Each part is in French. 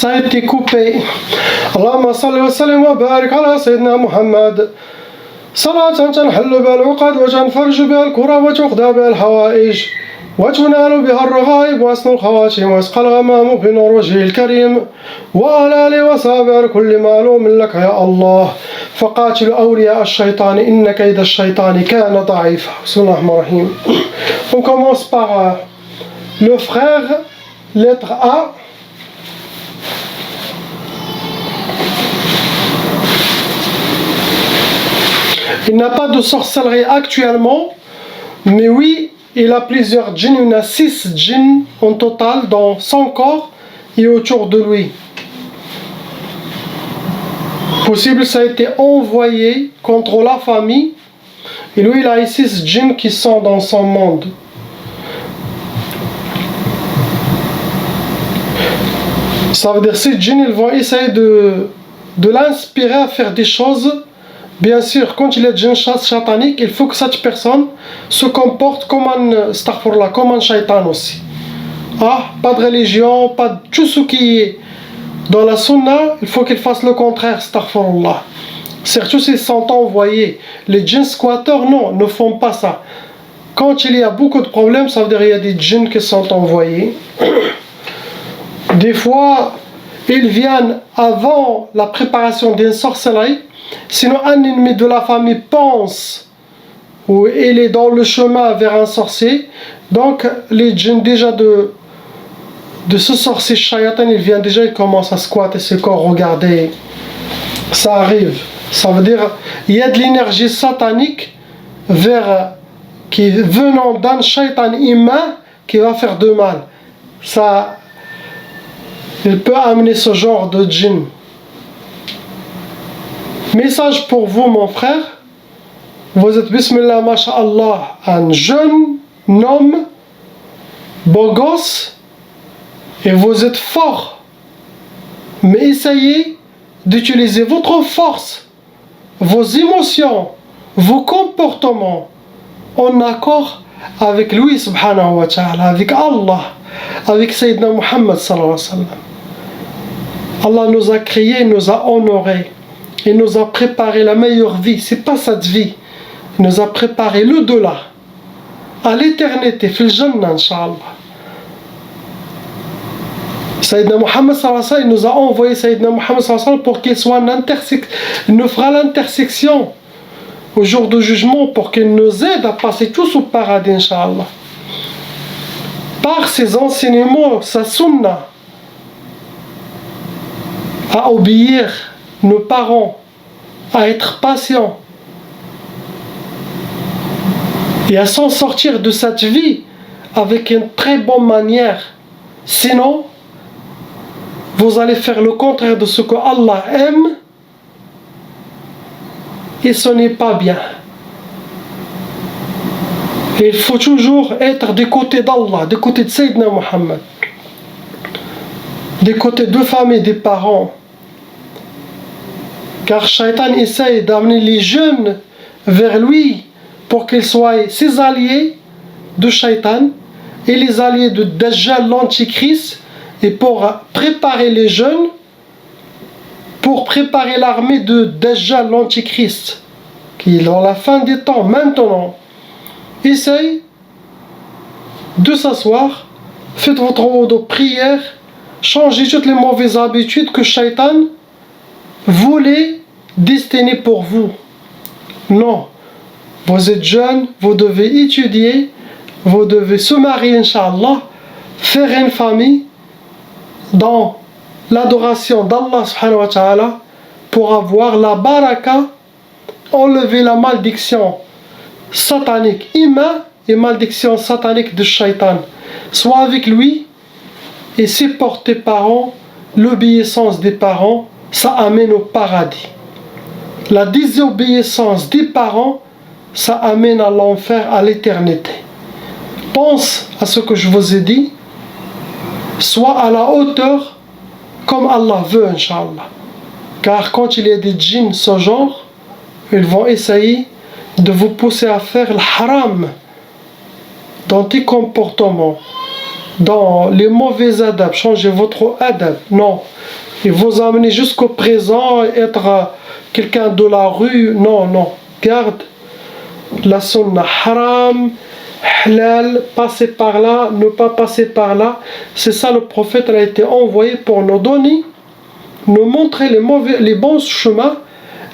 Ça a été coupé. Allahumma salli wa sallim wa barik ala sayyidina Muhammad. صلاة تنحل بها العقد وتنفرج بها الكرى وتقضى بها الحوائج وتنال بها الرغائب وحسن الخواتيم ويسقى الغمام بنور وجهه الكريم وعلى آله وصحبه كل معلوم لك يا الله فقاتل أولياء الشيطان إن كيد الشيطان كان ضعيفا. بسم الله الرحمن الرحيم. On commence par le frère, lettre A. Il n'a pas de sorcellerie actuellement, mais oui, il a plusieurs djinns, il a 6 djinns en total dans son corps et autour de lui. Possible, ça a été envoyé contre la famille, et lui, il a 6 djinns qui sont dans son monde. Ça veut dire ces djinns, ils vont essayer de l'inspirer à faire des choses. Bien sûr, quand il est djinn satanique, il faut que cette personne se comporte comme un shaitan aussi. Ah, pas de religion, pas de tout ce qui est dans la sunna, il faut qu'il fasse le contraire, astaghfirullah. Surtout s'ils sont envoyés. Les djinns squatteurs, non, ne font pas ça. Quand il y a beaucoup de problèmes, ça veut dire qu'il y a des djinns qui sont envoyés. Des fois, ils viennent avant la préparation d'une sorcellerie. Sinon, un ennemi de la famille pense ou il est dans le chemin vers un sorcier. Donc, les djinns déjà de ce sorcier shayatan, il vient déjà, il commence à squatter ce corps. Regardez, ça arrive. Ça veut dire il y a de l'énergie satanique qui venant d'un shaytan humain qui va faire de mal. Ça, il peut amener ce genre de djinn. Message pour vous, mon frère. Vous êtes, bismillah, masha'Allah, un jeune homme, beau gosse, et vous êtes fort. Mais essayez d'utiliser votre force, vos émotions, vos comportements en accord avec lui, subhanahu wa ta'ala, avec Allah, avec Sayyidina Muhammad sallallahu alayhi wa sallam. Allah nous a créés, nous a honorés. Il nous a préparé la meilleure vie. C'est pas cette vie. Il nous a préparé l'au-delà. À l'éternité. Fil Jannah, Inch'Allah. Sayyidina Muhammad sallallahu alayhi wa sallam, il nous a envoyé Sayyidina Muhammad sallallahu alayhi wa sallam pour qu'il soit il nous fera l'intersection au jour du jugement pour qu'il nous aide à passer tous au paradis, Inch'Allah. Par ses enseignements, sa sunna, à obéir nos parents, à être patients et à s'en sortir de cette vie avec une très bonne manière. Sinon, vous allez faire le contraire de ce que Allah aime et ce n'est pas bien. Et il faut toujours être du côté d'Allah, du côté de Sayyidina Muhammad, du côté de famille, des parents. Car Shaitan essaye d'amener les jeunes vers lui pour qu'ils soient ses alliés de Shaitan et les alliés de Dajjal, l'Antichrist, et pour préparer les jeunes, pour préparer l'armée de Dajjal, l'Antichrist, qui dans la fin des temps, maintenant, essaye de s'asseoir, faites votre mot de prière, changez toutes les mauvaises habitudes que Shaitan voulait destiner pour vous. Non, vous êtes jeune, vous devez étudier, vous devez se marier, Inch'Allah, faire une famille dans l'adoration d'Allah subhanahu wa ta'ala pour avoir la baraka, enlever la malédiction satanique humaine et malédiction satanique de Shaitan. Soit avec lui et supporte tes parents, l'obéissance des parents, ça amène au paradis. La désobéissance des parents, ça amène à l'enfer, à l'éternité. Pense à ce que je vous ai dit, sois à la hauteur comme Allah veut, Inch'Allah. Car quand il y a des djinns ce genre, ils vont essayer de vous pousser à faire le haram dans tes comportements, dans les mauvais adab. Changez votre adab. Non, et vous amener jusqu'au présent, être quelqu'un de la rue. Non, non. Garde la sunna. Haram, halal, passer par là, ne pas passer par là. C'est ça, le prophète a été envoyé pour nous donner, nous montrer les bons chemins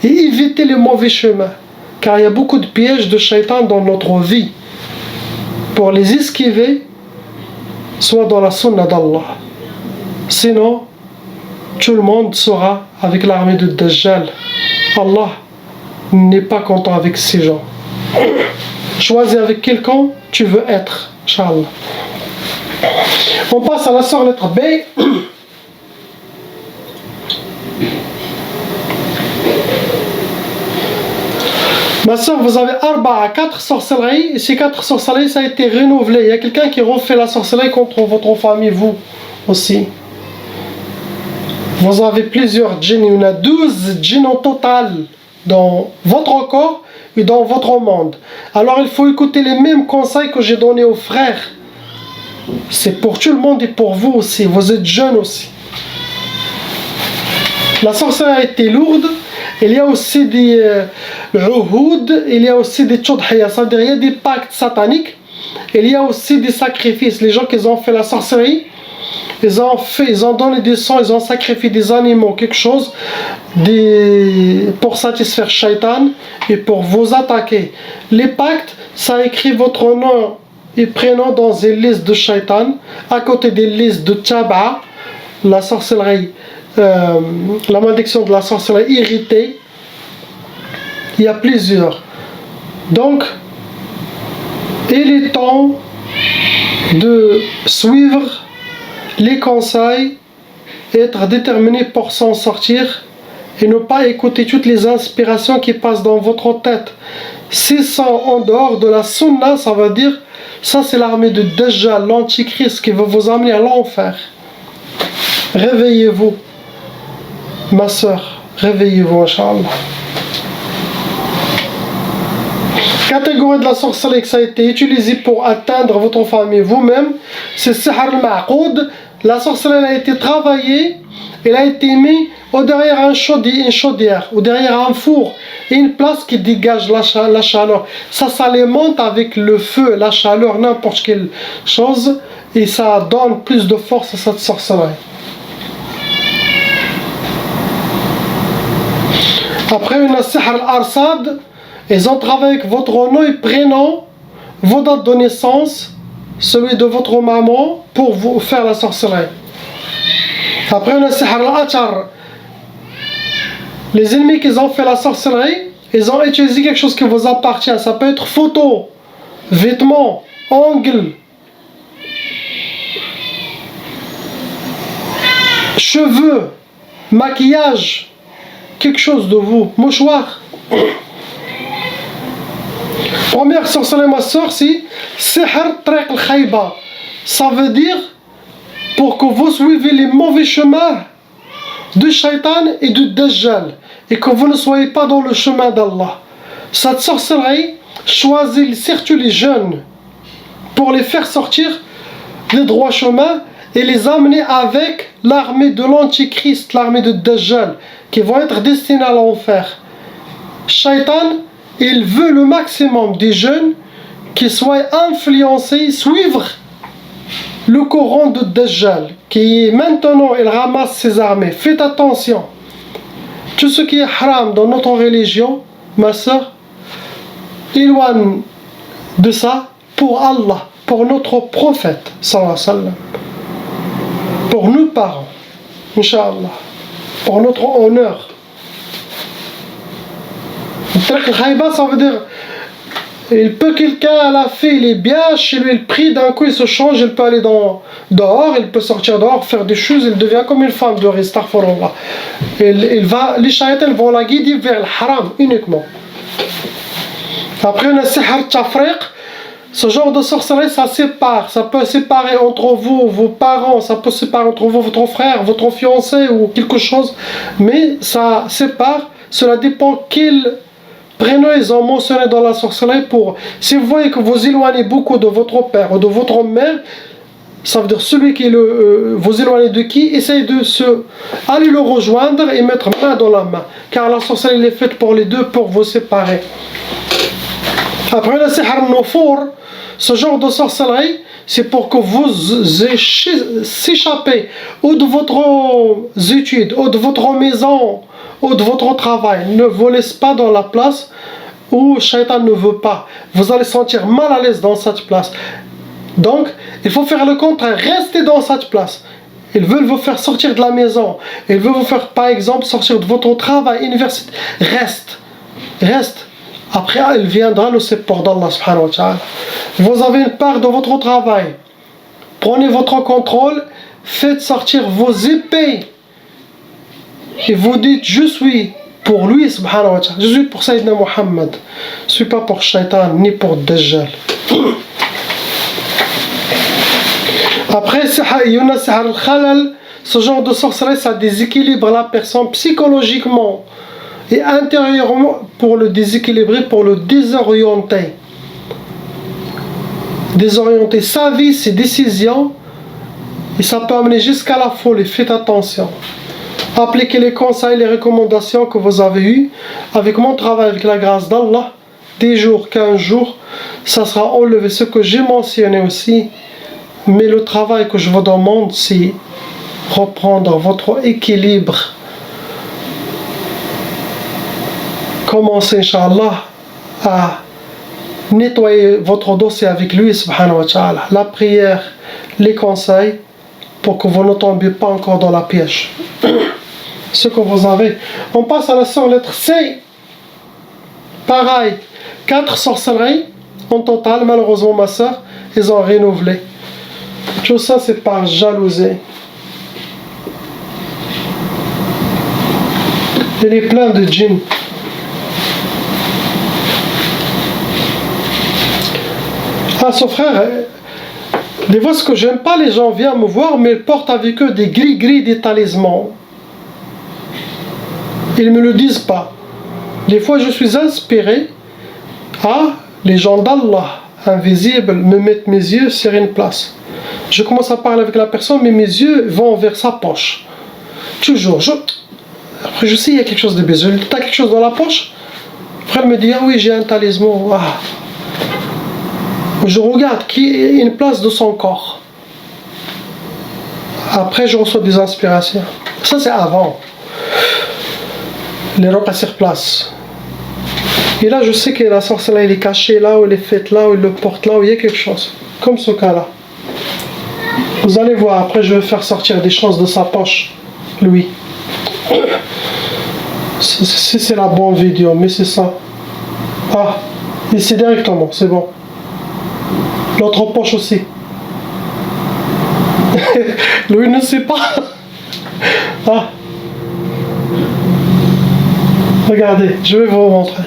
et éviter les mauvais chemins. Car il y a beaucoup de pièges de shaitan dans notre vie. Pour les esquiver, soit dans la sunna d'Allah. Sinon, tout le monde sera avec l'armée de Dajjal. Allah n'est pas content avec ces gens. Choisis avec quel camp tu veux être, Inch'Allah. On passe à la sœur lettre B. Ma soeur, vous avez 4 sorcelleries, et ces 4 sorcelleries, ça a été renouvelé. Il y a quelqu'un qui refait la sorcellerie contre votre famille, vous aussi. Vous avez plusieurs djinns, il y en a 12 djinns en total dans votre corps et dans votre monde. Alors il faut écouter les mêmes conseils que j'ai donnés aux frères. C'est pour tout le monde et pour vous aussi, vous êtes jeunes aussi. La sorcellerie a été lourde. Il y a aussi des uhud, il y a aussi des tchudhiya, c'est-à-dire il y a des pactes sataniques, il y a aussi des sacrifices. Les gens qui ont fait la sorcellerie, ils ont donné des sangs, ils ont sacrifié des animaux, quelque chose, pour satisfaire Shaitan et pour vous attaquer. Les pactes, ça écrit votre nom et prénom dans une liste de Shaitan, à côté des listes de Taba, la sorcellerie. La malédiction de la sorcellerie irritée. Il y a plusieurs. Donc, il est temps de suivre les conseils, être déterminé pour s'en sortir et ne pas écouter toutes les inspirations qui passent dans votre tête. Si c'est en dehors de la sunna, ça veut dire ça, c'est l'armée de Dajjal, l'antichrist qui va vous amener à l'enfer. Réveillez-vous. Ma soeur, réveillez-vous, Inch'Allah. Catégorie de la sorcellerie que ça a été utilisé pour atteindre votre famille vous-même, c'est Sihr al-Ma'qoud. La sorcellerie a été travaillée, elle a été mise derrière une chaudière, ou derrière un four, et une place qui dégage la chaleur. Ça s'alimente avec le feu, la chaleur, n'importe quelle chose, et ça donne plus de force à cette sorcellerie. Après une Sihr al-Arsad, ils ont travaillé avec votre nom et prénom, vos dates de naissance, celui de votre maman, pour vous faire la sorcellerie. Après une Sihr al-Achar, les ennemis qui ont fait la sorcellerie, ils ont utilisé quelque chose qui vous appartient. Ça peut être photo, vêtements, ongles, cheveux, maquillage, quelque chose de vous, mouchoir. Première sorcellerie, ma soeur, c'est Sihr Triq al-Khayba. Ça veut dire pour que vous suivez les mauvais chemins de Shaitan et de Dajjal et que vous ne soyez pas dans le chemin d'Allah. Cette sorcellerie choisit surtout les jeunes pour les faire sortir des droits chemins et les amener avec l'armée de l'Antichrist, l'armée de Dajjal, qui vont être destinés à l'enfer. Shaitan, il veut le maximum des jeunes qui soient influencés, suivre le courant de Dajjal, qui maintenant il ramasse ses armées. Faites attention. Tout ce qui est haram dans notre religion, ma soeur, éloigne de ça pour Allah, pour notre prophète, sallallahu alayhi wa sallam, pour nos parents, Inch'Allah, pour notre honneur. Triq al-Khayba, ça veut dire il peut quelqu'un à la fille, il est bien chez lui, il prie, d'un coup il se change, il peut aller dehors, il peut sortir dehors, faire des choses, il devient comme une femme de Astaghfirullah. Les shaytans vont la guider vers le haram uniquement. Après on a Sihr Tafriq. Ce genre de sorcellerie, ça sépare. Ça peut séparer entre vous, vos parents, ça peut séparer entre vous, votre frère, votre fiancé ou quelque chose. Mais ça sépare. Cela dépend quel prénom ils ont mentionné dans la sorcellerie. Si vous voyez que vous éloignez beaucoup de votre père ou de votre mère, Ça veut dire celui qui vous éloignez de qui, essaye de aller le rejoindre et mettre main dans la main. Car la sorcellerie est faite pour les deux, pour vous séparer. Après le sihr al-nufur, ce genre de sorcellerie, c'est pour que vous s'échappez ou de votre étude, ou de votre maison, ou de votre travail. Ne vous laissez pas dans la place où Shaitan ne veut pas. Vous allez sentir mal à l'aise dans cette place. Donc, il faut faire le contraire. Restez dans cette place. Ils veulent vous faire sortir de la maison. Ils veulent vous faire, par exemple, sortir de votre travail, université. Reste. Après, il viendra le support d'Allah subhanahu wa ta'ala. Vous avez une part de votre travail. Prenez votre contrôle. Faites sortir vos épées. Et vous dites, je suis pour lui subhanahu wa ta'ala. Je suis pour Sayyidina Muhammad. Je ne suis pas pour Shaitan, ni pour Dajjal. Après, il y en a ce genre de sorcellerie, ça déséquilibre la personne psychologiquement et intérieurement pour le déséquilibrer, pour le désorienter. Désorienter sa vie, ses décisions, et ça peut amener jusqu'à la folie. Faites attention. Appliquez les conseils, les recommandations que vous avez eues avec mon travail, avec la grâce d'Allah. 10 jours, 15 jours, ça sera enlevé. Ce que j'ai mentionné aussi. Mais le travail que je vous demande, c'est reprendre votre équilibre. Commencez, Inch'Allah, à nettoyer votre dossier avec lui, subhanahu wa ta'ala. La prière, les conseils, pour que vous ne tombiez pas encore dans la piège. Ce que vous avez. On passe à la sœur lettre C. Pareil, 4 sorcelleries en total. Malheureusement, ma sœur, ils ont renouvelé. Tout ça, c'est par jalousie. Il est plein de djinns. Ah, son frère, des fois, ce que j'aime pas, les gens viennent me voir, mais ils portent avec eux des gris-gris, des talismans. Ils ne me le disent pas. Des fois, je suis inspiré. Ah, les gens d'Allah, invisibles, me mettent mes yeux sur une place. Je commence à parler avec la personne, mais mes yeux vont vers sa poche. Toujours. Après, je sais, il y a quelque chose de bizarre. Tu as quelque chose dans la poche? Après, elle me dit, ah oui, j'ai un talisman. Ah. Je regarde qui est une place de son corps. Après, je reçois des inspirations. Ça, c'est avant. Les rocs sur place. Et là, je sais que la sorcellerie, elle est cachée là, ou elle est faite là, ou elle le porte là, où il y a quelque chose. Comme ce cas-là. Vous allez voir, après je vais faire sortir des choses de sa poche, lui. C'est la bonne vidéo, mais c'est ça. Ah, ici directement, c'est bon. L'autre poche aussi. Lui ne sait pas. Ah. Regardez, je vais vous montrer.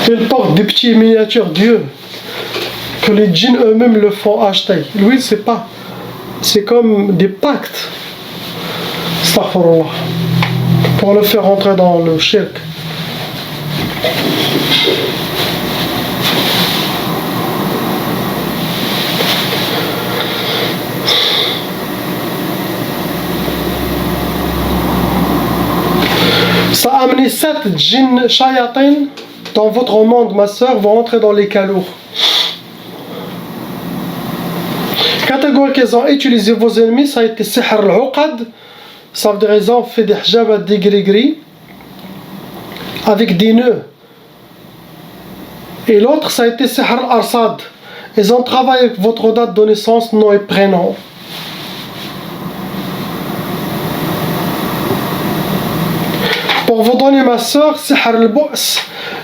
Il porte des petits miniatures d'yeux. Que les djinns eux-mêmes le font acheter. Lui, c'est pas. C'est comme des pactes. Astaghfirullah. Pour le faire rentrer dans le shirk. Ça a amené 7 djinns shayatin dans votre monde, ma soeur, vont rentrer dans les calours. Catégorie qu'ils ont utilisé vos ennemis, ça a été sihr al-uqad. Ça veut dire qu'ils ont fait des hijabs, des gris-gris avec des nœuds. Et l'autre, ça a été sihr al-arsad. Ils ont travaillé avec votre date de naissance, nom et prénom. Pour vous donner, ma soeur, sihr al-bu's,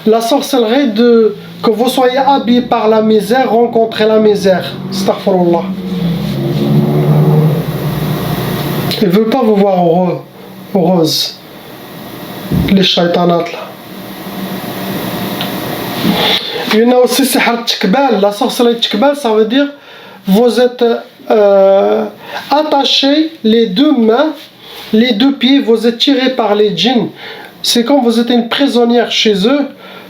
la sorcellerie que vous soyez habillé par la misère, rencontrer la misère. Astaghfirullah. Il ne veut pas vous voir heureuse. Les shaitanats là. Il y en a aussi sihr tikbal. La sorcellerie tikbal, ça veut dire vous êtes attachés les deux mains, les deux pieds, vous êtes tirés par les djinns. C'est comme vous êtes une prisonnière chez eux.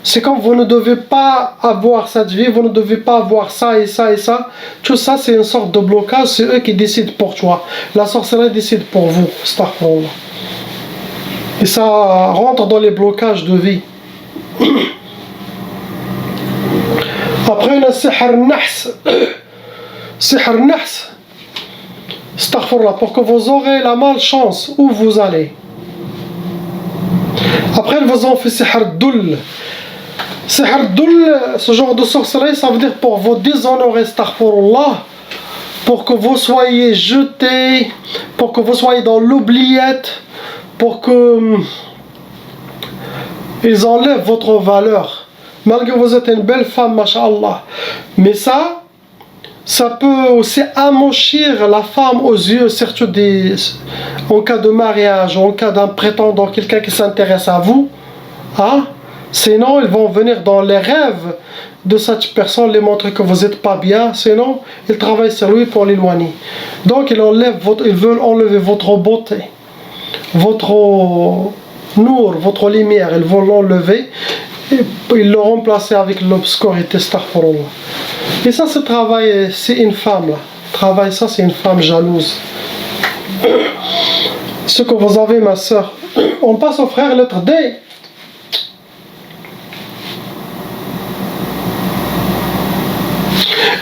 c'est comme vous ne devez pas avoir cette vie, vous ne devez pas avoir ça et ça et ça. Tout ça, c'est une sorte de blocage, c'est eux qui décident pour toi. La sorcellerie décide pour vous. Astaghfirullah. Et ça rentre dans les blocages de vie. Après, le sihr nahs. Sihr nahs. Astaghfirullah, pour que vous aurez la malchance où vous allez. Après, ils vous ont fait sihr dull. Sihr dull, ce genre de sorcellerie, ça veut dire pour vous déshonorer, astaghfirullah, pour que vous soyez jetés, pour que vous soyez dans l'oubliette, pour que ils enlèvent votre valeur. Malgré que vous êtes une belle femme, masha'Allah. Mais ça peut aussi amochir la femme aux yeux, surtout en cas de mariage, en cas d'un prétendant, quelqu'un qui s'intéresse à vous. Hein? Sinon, ils vont venir dans les rêves de cette personne, les montrer que vous n'êtes pas bien. Sinon, ils travaillent sur lui pour l'éloigner. Donc, ils veulent enlever votre beauté, votre nour, votre lumière. Ils vont l'enlever et ils le remplacer avec l'obscurité. Astaghfirullah. Et ça, ce travail, c'est une femme là. Travail, ça, c'est une femme jalouse. Ce que vous avez, ma soeur. On passe au frère, lettre D.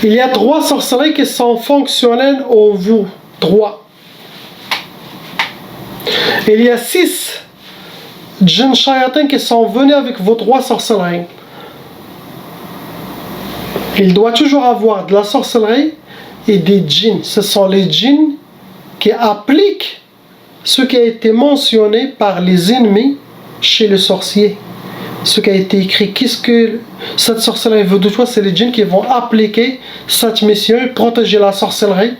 Il y a 3 sorcelleries qui sont fonctionnelles en vous. 3. Il y a 6 djinns shayatin qui sont venus avec vos 3 sorcelleries. Il doit toujours avoir de la sorcellerie et des djinns. Ce sont les djinns qui appliquent ce qui a été mentionné par les ennemis chez le sorcier. Ce qui a été écrit, qu'est-ce que cette sorcellerie veut de toi? C'est les djinns qui vont appliquer cette mission et protéger la sorcellerie.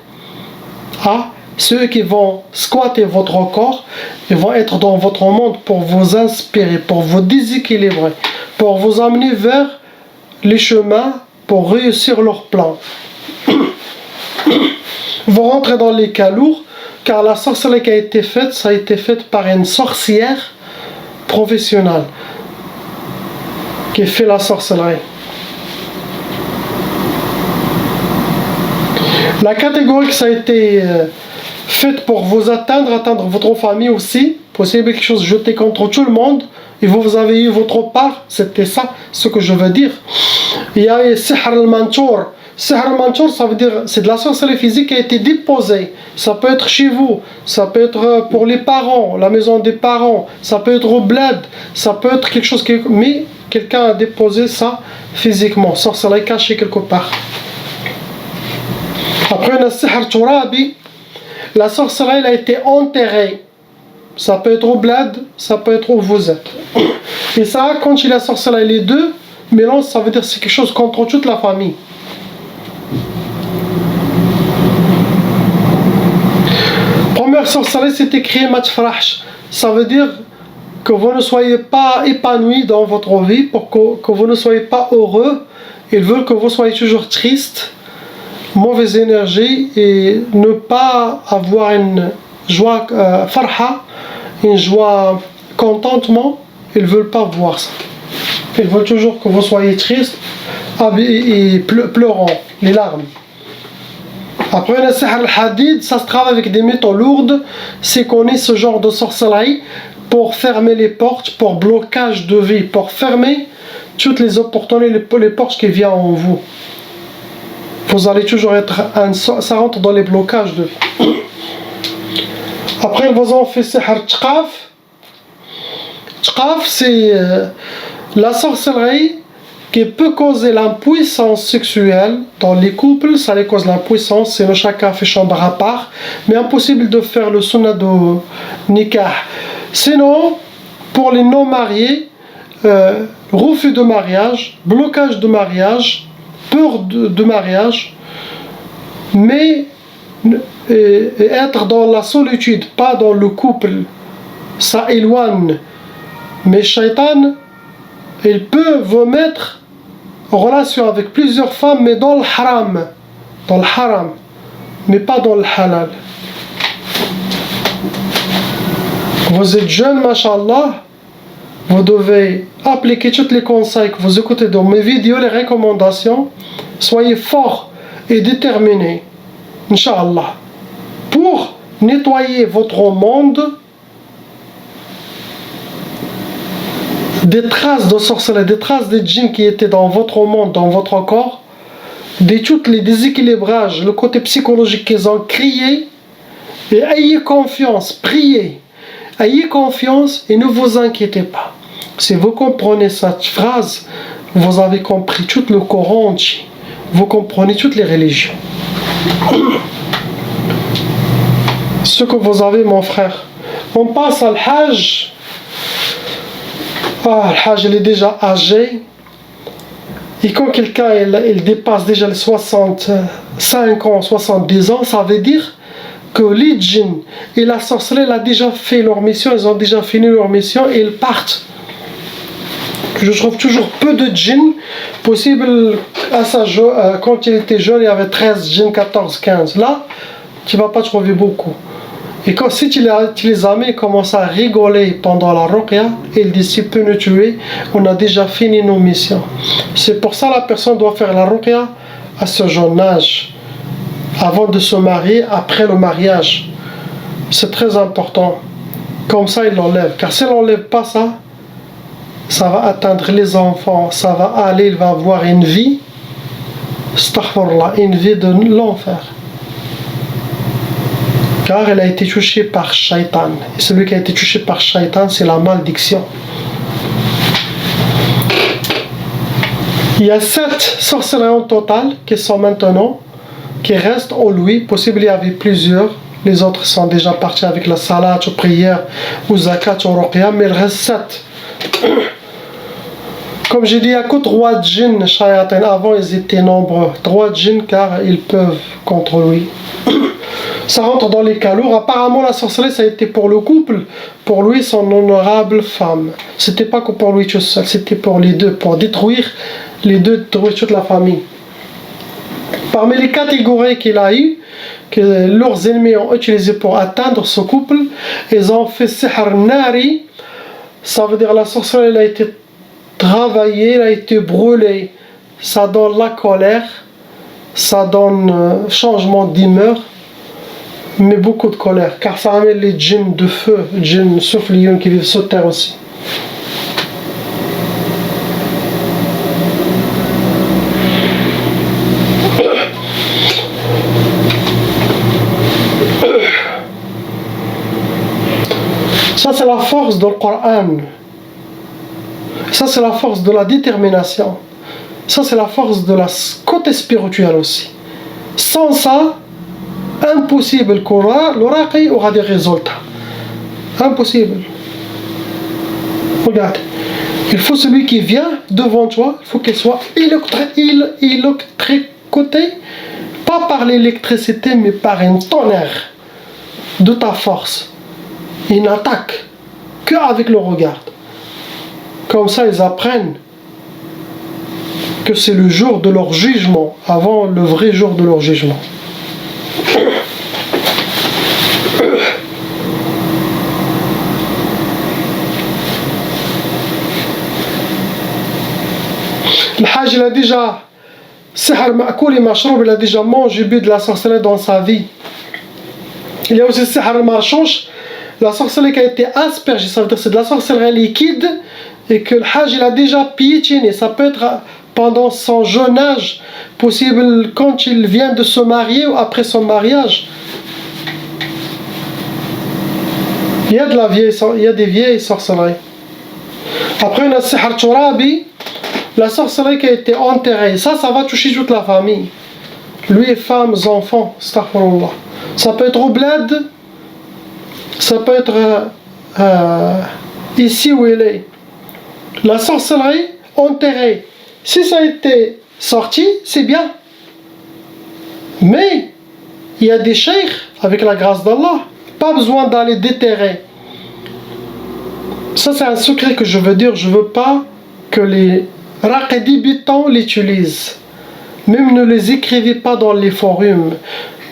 Ah, ceux qui vont squatter votre corps, ils vont être dans votre monde pour vous inspirer, pour vous déséquilibrer, pour vous amener vers les chemins pour réussir leur plan. Vous rentrez dans les cas lourds, car la sorcellerie qui a été faite, ça a été faite par une sorcière professionnelle qui fait la sorcellerie. La catégorie que ça a été faite pour vous atteindre votre famille aussi, possible quelque chose jeté contre tout le monde, et vous avez eu votre part, c'était ça ce que je veux dire. Il y a Sihr al-Mantour. Sihr al-Mantour, ça veut dire c'est de la sorcellerie physique qui a été déposée. Ça peut être chez vous, ça peut être pour les parents, la maison des parents, ça peut être au bled, ça peut être quelque chose qui... Mais quelqu'un a déposé ça physiquement, sorcellerie cachée quelque part. Après, on a Sihr Turabi. La sorcellerie elle a été enterrée. Ça peut être au bled, ça peut être où vous êtes. Et ça, quand il a sorcellerie, les deux mélange, ça veut dire c'est quelque chose contre toute la famille. Première sorcellerie, c'est écrit matfrash. Ça veut dire que vous ne soyez pas épanoui dans votre vie, pour que vous ne soyez pas heureux. Ils veulent que vous soyez toujours triste, mauvaise énergie, et ne pas avoir une joie farha, une joie contentement. Ils ne veulent pas voir ça. Ils veulent toujours que vous soyez triste et pleurant, les larmes. Après, le sihr al-hadid, ça se travaille avec des métaux lourdes. C'est qu'on ait ce genre de sorcellerie pour fermer les portes, pour blocage de vie, pour fermer toutes les opportunités, les portes qui viennent en vous. Vous allez toujours être ça rentre dans les blocages de vie. Après, ils vous ont fait sihr tqaf. Tqaf, c'est la sorcellerie qui peut causer l'impuissance sexuelle dans les couples. Ça les cause l'impuissance, sinon chacun fait chambre à part, mais impossible de faire le sunnah de nikah. Sinon, pour les non mariés, refus de mariage, blocage de mariage, peur de mariage, mais être dans la solitude, pas dans le couple, ça éloigne. Mais Shaitan, il peut vous mettre en relation avec plusieurs femmes, mais dans le haram, mais pas dans le halal. Vous êtes jeune, mashallah, vous devez appliquer tous les conseils que vous écoutez dans mes vidéos, les recommandations. Soyez forts et déterminés, Inch'Allah, pour nettoyer votre monde des traces de sorcellerie, des traces de djinns qui étaient dans votre monde, dans votre corps, de tous les déséquilibrages, le côté psychologique qu'ils ont créé. Et ayez confiance, priez, ayez confiance et ne vous inquiétez pas. Si vous comprenez cette phrase, vous avez compris tout le Coran entier, vous comprenez toutes les religions. Ce que vous avez, mon frère. On passe à l'Hajj. L'Hajj, il est déjà âgé. Et quand quelqu'un il dépasse déjà les 65 ans, 70 ans, ça veut dire que les djinns et la sorcellerie ont déjà fait leur mission, ils ont déjà fini leur mission et ils partent. Je trouve toujours peu de djinns possible. Quand il était jeune, il y avait 13 djinns, 14, 15. Là, tu ne vas pas trouver beaucoup. Et quand si tu les as mis, ils commencent à rigoler pendant la ruqya, et ils disent, s'il peut nous tuer, on a déjà fini nos missions. C'est pour ça que la personne doit faire la ruqya à ce jeune âge, avant de se marier, après le mariage. C'est très important. Comme ça, il l'enlève. Car s'il n'enlève pas ça, ça va atteindre les enfants, ça va aller, il va avoir une vie, astaghfirullah, une vie de l'enfer. Car elle a été touchée par Shaitan. Et celui qui a été touché par Shaitan, c'est la malédiction. Il y a 7 sorcelleries en total qui sont maintenant, qui restent en lui. Possible il y avait plusieurs. Les autres sont déjà partis avec la salat, ou prière, ou zakat, ou ruqya, mais il reste 7. Comme j'ai dit, il n'y a que 3 djinns shayatin. Avant, ils étaient nombreux. 3 djinns car ils peuvent contre lui. Ça rentre dans les cas lourds. Apparemment, la sorcellerie, ça a été pour le couple, pour lui, son honorable femme. C'était pas que pour lui tout seul, c'était pour les deux, pour détruire les deux, détruire toute la famille. Parmi les catégories qu'il a eues, que leurs ennemis ont utilisé pour atteindre ce couple, ils ont fait sihr nari. Ça veut dire la sorcellerie, elle a été travaillée, elle a été brûlée. Ça donne la colère, ça donne changement d'humeur, mais beaucoup de colère, car ça amène les djinns de feu, les djinns souffleurs qui vivent sur terre aussi. Ça c'est la force du Coran. Ça c'est la force de la détermination. Ça c'est la force de la côté spirituel aussi. Sans ça, impossible que l'oracle aura des résultats. Impossible. Regarde. Il faut celui qui vient devant toi, il faut qu'il soit électrocuté, pas par l'électricité, mais par un tonnerre de ta force. Ils n'attaquent qu'avec le regard. Comme ça, ils apprennent que c'est le jour de leur jugement, avant le vrai jour de leur jugement. Le Hajj, il a déjà Sihr ma'koul et mashroub, il a déjà mangé, bu de la sorcellerie dans sa vie. Il y a aussi Sihr marchouch, la sorcellerie qui a été aspergée, ça veut dire que c'est de la sorcellerie liquide, et que le Hajj, il a déjà piétiné. Ça peut être pendant son jeune âge, possible quand il vient de se marier ou après son mariage. Il y a des vieilles sorcelleries. Après, on a Sihr Turabi, la sorcellerie qui a été enterrée. Ça va toucher toute la famille. Lui, femmes, enfants, astaghfirullah. Ça peut être au bled, ça peut être ici où il est. La sorcellerie enterrée. Si ça a été sorti, c'est bien. Mais il y a des cheikhs, avec la grâce d'Allah, pas besoin d'aller déterrer. Ça c'est un secret que je veux dire. Je veux pas que les raqidibitants l'utilisent. Même ne les écrivez pas dans les forums,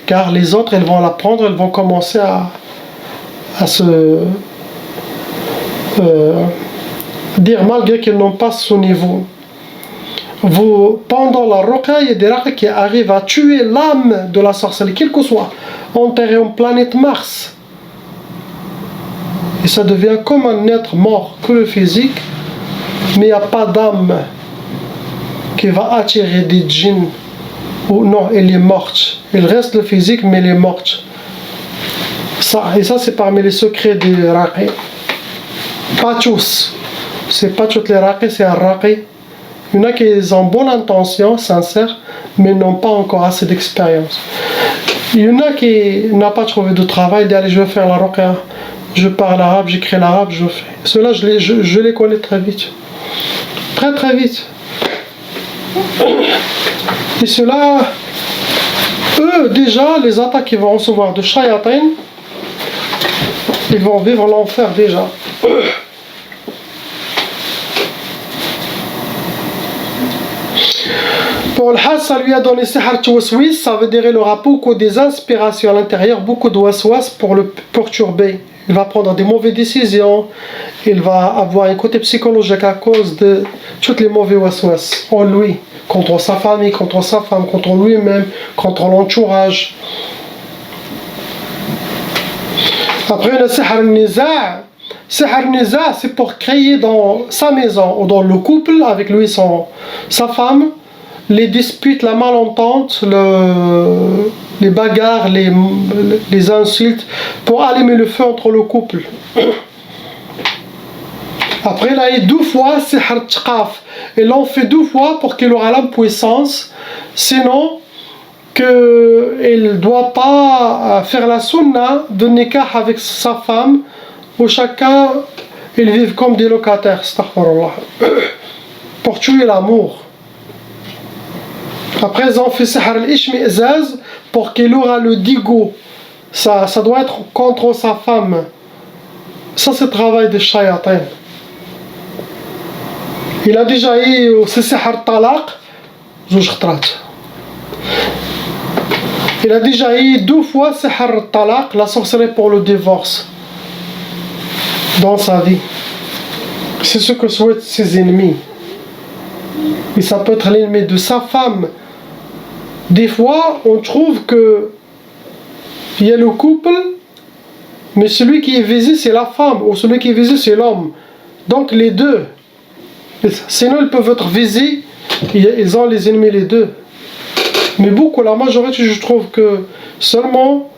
car les autres, elles vont l'apprendre, elles vont commencer à se dire malgré qu'ils n'ont pas ce niveau. Pendant la ruqya, il y a des ruqya qui arrivent à tuer l'âme de la sorcellerie, quel que soit, enterré en planète Mars. Et ça devient comme un être mort, que le physique, mais il n'y a pas d'âme qui va attirer des djinns. Ou non, elle est morte. Il reste le physique, mais elle est morte. Et ça, c'est parmi les secrets des raqi. Pas tous. C'est pas toutes les raqi, c'est un raqi. Il y en a qui ont bonne intention, sincère, mais n'ont pas encore assez d'expérience. Il y en a qui n'ont pas trouvé de travail, dit allez, je vais faire la ruqya. Je parle arabe, j'écris l'arabe, je fais. Ceux-là, je les connais très vite. Très très vite. Et ceux-là, eux, déjà, les attaques qu'ils vont recevoir de shayatin, ils vont vivre l'enfer déjà. Pour le Has, ça lui a donné Sihar Tawaswis, ça veut dire qu'il aura beaucoup des inspirations à l'intérieur, beaucoup de waswas pour le perturber. Il va prendre des mauvaises décisions, il va avoir un côté psychologique à cause de toutes les mauvais waswas en lui, contre sa famille, contre sa femme, contre lui-même, contre l'entourage. Après le Sihar Niza', Sihar Niza', c'est pour créer dans sa maison ou dans le couple avec lui sa femme les disputes, la malentente, les bagarres, les insultes, pour allumer le feu entre le couple. Après, il a eu 2 fois Sihar Tqaf. Et l'on fait 2 fois pour qu'il aura l'impuissance. Sinon, qu'il ne doit pas faire la sunna de nikah avec sa femme, où chacun, ils vivent comme des locataires, astaghfirullah, pour tuer l'amour. Après, ils ont fait Sihar al-Ishmi'zaz pour qu'il aura le digo. Ça doit être contre sa femme. Ça, c'est le travail des shayatin. Il a déjà eu Sihar Talaq, il a déjà eu 2 fois Sihar Talaq, la sorcellerie pour le divorce, dans sa vie. C'est ce que souhaitent ses ennemis. Et ça peut être l'ennemi de sa femme. Des fois, on trouve que il y a le couple, mais celui qui est visé, c'est la femme, ou celui qui est visé, c'est l'homme. Donc les deux. Sinon, ils peuvent être visés, ils ont les ennemis les deux. Mais beaucoup, la majorité, je trouve que seulement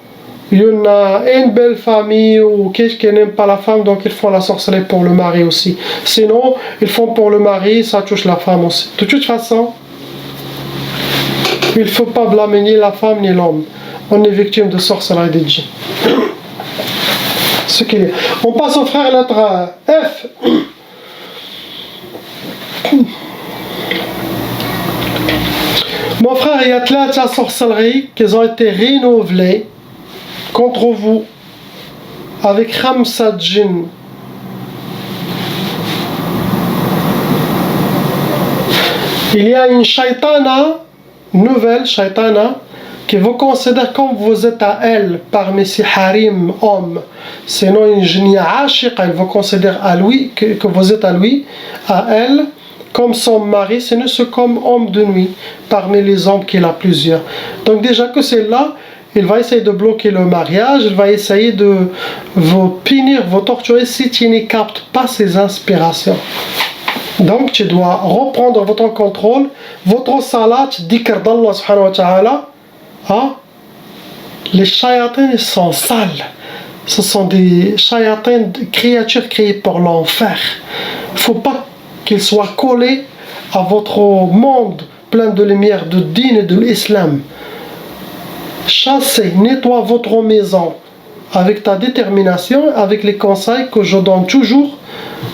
il y en a une belle famille ou quelqu'un qui n'aime pas la femme, donc ils font la sorcellerie pour le mari aussi. Sinon, ils font pour le mari, ça touche la femme aussi. De toute façon, il ne faut pas blâmer ni la femme ni l'homme. On est victime de sorcellerie des djinns. Ce qu'il est. On passe au frère lettre F. Mon frère, il y a 3 sorcelleries qui ont été renouvelées contre vous avec Khamsa Jinn. Il y a une shaitana, nouvelle shaitana, qui vous considère comme vous êtes à elle parmi ces harim hommes. Sinon une jnia ashiq, elle vous considère à lui, que vous êtes à lui, à elle, comme son mari, sinon c'est comme homme de nuit, parmi les hommes qu'il a plusieurs. Donc déjà que c'est là, il va essayer de bloquer le mariage, il va essayer de vous punir, vous torturer si tu ne captes pas ses inspirations. Donc tu dois reprendre votre contrôle, votre salat, dhikr d'Allah subhanahu wa ta'ala. Ah, les shayatins sont sales. Ce sont des shayatins, créatures créées pour l'enfer. Il ne faut pas qu'ils soient collés à votre monde plein de lumière, de din et de l'islam. Chassez, nettoie votre maison avec ta détermination, avec les conseils que je donne toujours,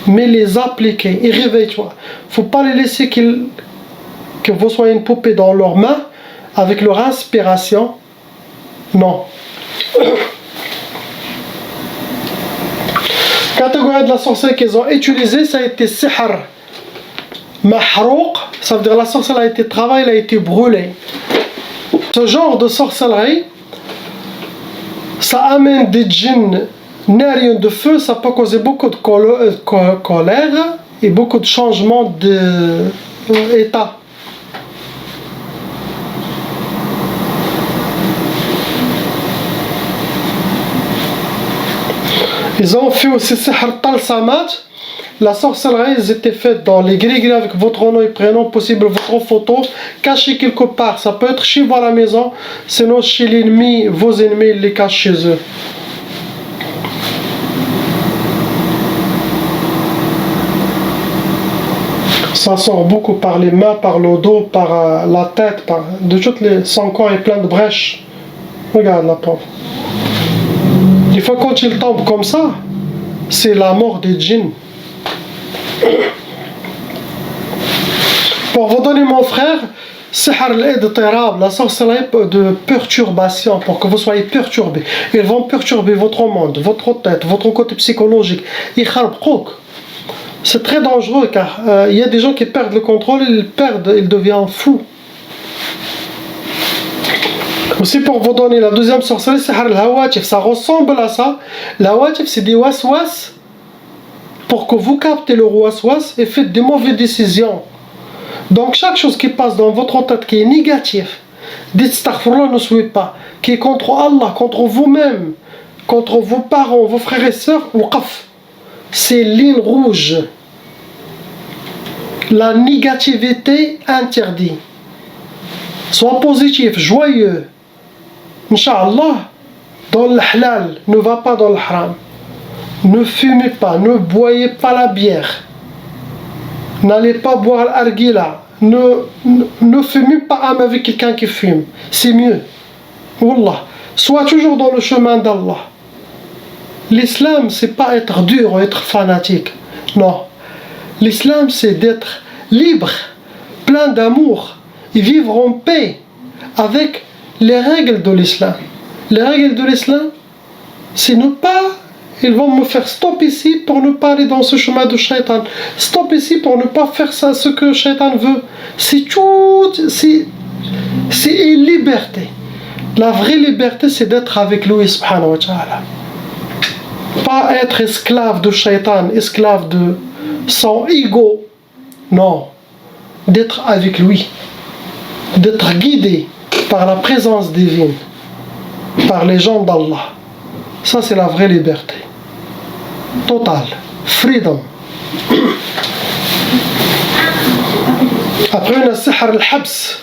mais les appliquer et réveille-toi. Il ne faut pas les laisser que vous soyez une poupée dans leurs mains avec leur inspiration. Non. Catégorie de la sorcellerie qu'ils ont utilisée, ça a été Sihar Mahrouq, ça veut dire la sorcellerie a été travaillée, elle a été brûlée. Ce genre de sorcellerie, ça amène des djinns nériens de feu, ça peut causer beaucoup de colère, et beaucoup de changements d'état. Ils ont fait aussi sihr talsamat. La sorcellerie, ils étaient faites dans les gris-gris avec votre nom et prénom, possible votre photo, cachée quelque part. Ça peut être chez vous à la maison, sinon chez l'ennemi, vos ennemis, ils les cachent chez eux. Ça sort beaucoup par les mains, par le dos, par la tête, son corps est plein de brèches. Regarde la pauvre. Des fois quand il tombe comme ça, c'est la mort des djinns. Pour vous donner mon frère, sihr al-idtirab, la sorcellerie de perturbation, pour que vous soyez perturbés. Ils vont perturber votre monde, votre tête, votre côté psychologique. C'est très dangereux car il y a des gens qui perdent le contrôle, ils deviennent fous. Aussi pour vous donner la deuxième sorcellerie, sihr al-hawatif, ça ressemble à ça. L'hawatif c'est des waswas pour que vous captez le waswas et faites des mauvaises décisions. Donc chaque chose qui passe dans votre tête qui est négative, dites astaghfirullah, ne soyez pas, qui est contre Allah, contre vous-même, contre vos parents, vos frères et sœurs, waqaf. C'est ligne rouge. La négativité interdite. Sois positif, joyeux. Inch'Allah, dans le halal, ne va pas dans le haram. Ne fumez pas, ne boyez pas la bière. N'allez pas boire l'argila. Ne fumez pas avec quelqu'un qui fume. C'est mieux. Wallah. Sois toujours dans le chemin d'Allah. L'islam, c'est pas être dur ou être fanatique. Non. L'islam, c'est d'être libre, plein d'amour et vivre en paix avec les règles de l'islam. Les règles de l'islam, c'est ne pas... Ils vont me faire stop ici pour ne pas aller dans ce chemin de shaitan. Stop ici pour ne pas faire ça, ce que shaitan veut. C'est tout... C'est une liberté. La vraie liberté, c'est d'être avec lui, subhanahu wa ta'ala. Pas être esclave de shaitan, esclave de son ego. Non. D'être avec lui. D'être guidé par la présence divine. Par les gens d'Allah. Ça, c'est la vraie liberté. Total. Freedom. Après, on a sihr al-habs.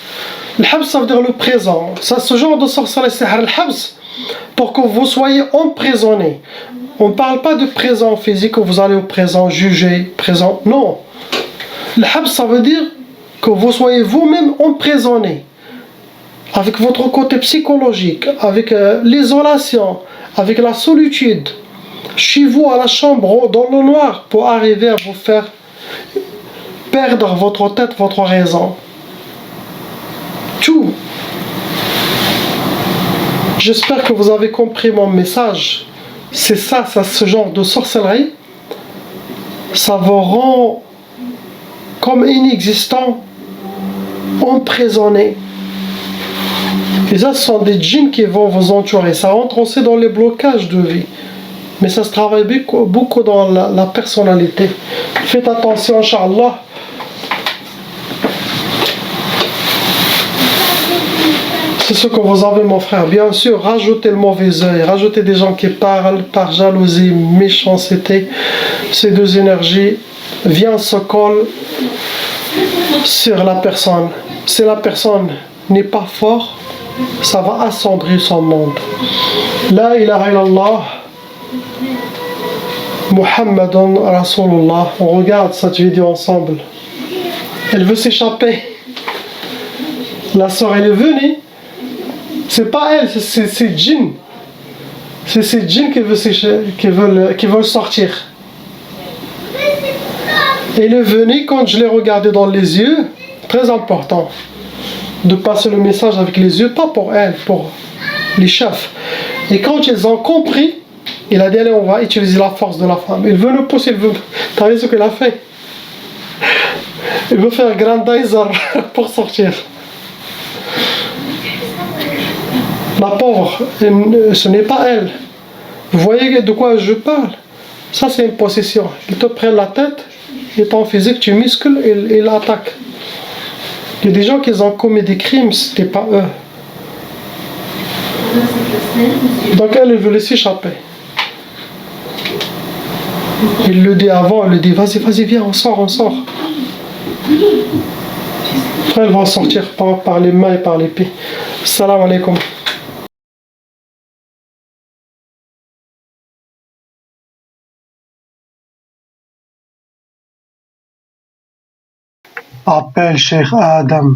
Le habs, ça veut dire le présent. Ça, ce genre de sorcellerie, sihr al-habs, pour que vous soyez emprisonnés. On ne parle pas de présent physique, où vous allez au présent juger, présent. Non. Le habs, ça veut dire que vous soyez vous-même emprisonnés. Avec votre côté psychologique, avec l'isolation, avec la solitude. Chez vous, à la chambre, dans le noir, pour arriver à vous faire perdre votre tête, votre raison. Tout. J'espère que vous avez compris mon message. C'est ça, ce genre de sorcellerie. Ça vous rend comme inexistant, emprisonné. Et ça, ce sont des djinns qui vont vous entourer. Ça rentre aussi dans les blocages de vie. Mais ça se travaille beaucoup dans la personnalité. Faites attention, Inch'Allah. C'est ce que vous avez, mon frère. Bien sûr, rajoutez le mauvais œil. Rajoutez des gens qui parlent par jalousie, méchanceté. Ces deux énergies viennent se coller sur la personne. Si la personne n'est pas forte, ça va assombrir son monde. La ilaha illallah, Muhammadun Rasulullah. On regarde cette vidéo ensemble. Elle veut s'échapper. La sœur, elle est venue. C'est pas elle, c'est djinn. C'est ces djinns qui veulent sortir. Elle est venue, quand je l'ai regardée dans les yeux, très important de passer le message avec les yeux, pas pour elle, pour les chefs. Et quand ils ont compris, il a dit allez, on va utiliser la force de la femme. Il veut nous pousser, t'as vu ce qu'il a fait? Il veut faire grandizer pour sortir. La pauvre, ce n'est pas elle. Vous voyez de quoi je parle? Ça, c'est une possession. Ils te prennent la tête, Et ton physique, tu muscles, il attaque. Il y a des gens qui ont commis des crimes, c'était pas eux. Donc elle veut s'échapper. Il le dit avant, il le dit vas-y, viens, on sort. Après elle va sortir par les mains et par les pieds. Salam alaikum. Appelle Cheikh Adam.